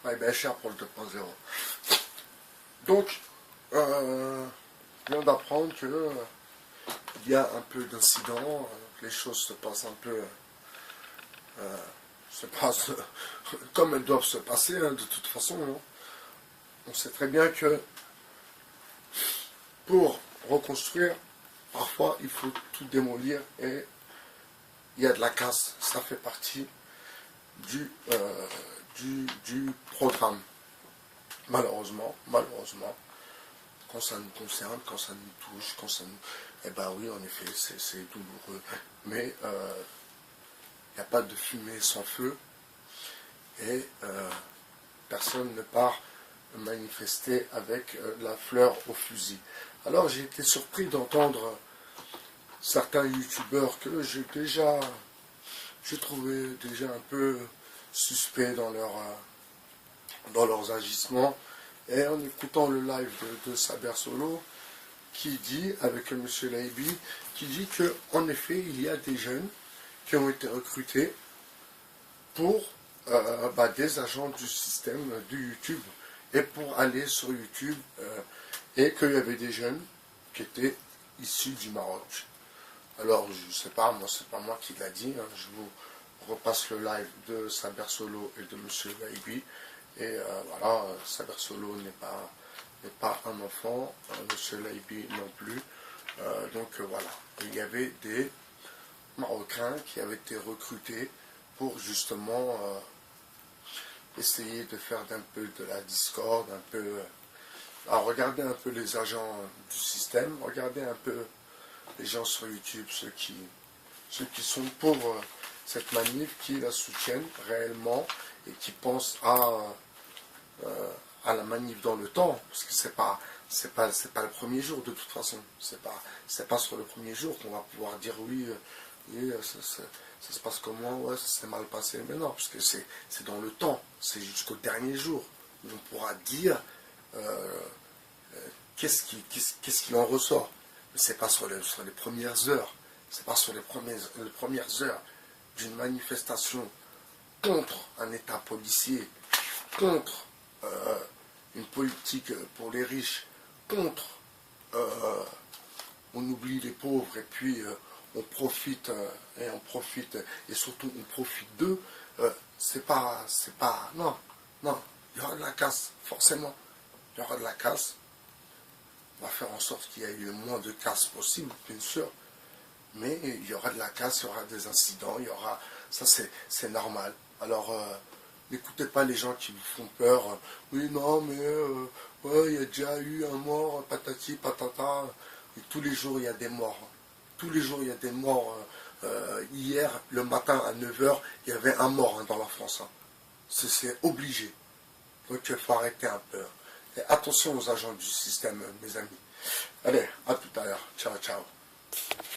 Ouais, bien cher pour le 2.0. Donc, je viens d'apprendre que il y a un peu d'incidents, les choses se passent un peu, se passent comme elles doivent se passer, hein, de toute façon. Hein. On sait très bien que pour reconstruire, parfois il faut tout démolir et il y a de la casse, ça fait partie du programme. Malheureusement, quand ça nous concerne, quand ça nous touche, quand ça nous... Eh ben oui, en effet, c'est douloureux. Mais il n'y a pas de fumée sans feu et personne ne part manifester avec la fleur au fusil. Alors j'ai été surpris d'entendre certains youtubeurs que j'ai trouvé déjà un peu suspects dans leurs agissements. Et en écoutant le live de Saber Solo, qui dit, avec M. Laibi, qui dit qu'en effet, il y a des jeunes qui ont été recrutés pour des agents du système du YouTube et pour aller sur YouTube et qu'il y avait des jeunes qui étaient issus du Maroc. Alors, je ne sais pas, moi, c'est pas moi qui l'a dit, hein, je vous repasse le live de Saber Solo et de M. Laibi. Et voilà, Saber Solo n'est pas un enfant, M. Laibi non plus. Donc voilà, il y avait des Marocains qui avaient été recrutés pour justement essayer de faire un peu de la discorde, un peu... alors regardez un peu les agents du système, regardez un peu les gens sur YouTube, ceux qui sont pour cette manif, qui la soutiennent réellement et qui pensent à la manif dans le temps, parce que c'est pas le premier jour de toute façon, c'est pas sur le premier jour qu'on va pouvoir dire oui, ça se passe comment, ouais, ça s'est mal passé, mais non, parce que c'est dans le temps, c'est jusqu'au dernier jour où on pourra dire qu'est-ce qui en ressort, mais c'est pas sur les premières heures, c'est pas sur les premières heures d'une manifestation contre un État policier, contre une politique pour les riches, contre on oublie les pauvres et puis on profite et surtout on profite d'eux, non, il y aura de la casse, forcément, il y aura de la casse. On va faire en sorte qu'il y ait le moins de casse possible, bien sûr, mais il y aura de la casse, il y aura des incidents, il y aura, ça c'est normal. Alors n'écoutez pas les gens qui vous font peur. Oui, non, mais ouais, il y a déjà eu un mort, patati, patata. Et tous les jours, il y a des morts. Tous les jours, il y a des morts. Hier, le matin, à 9 h, il y avait un mort hein, dans la France. Hein. C'est obligé. Donc, il faut arrêter un peu. Et attention aux agents du système, mes amis. Allez, à tout à l'heure. Ciao, ciao.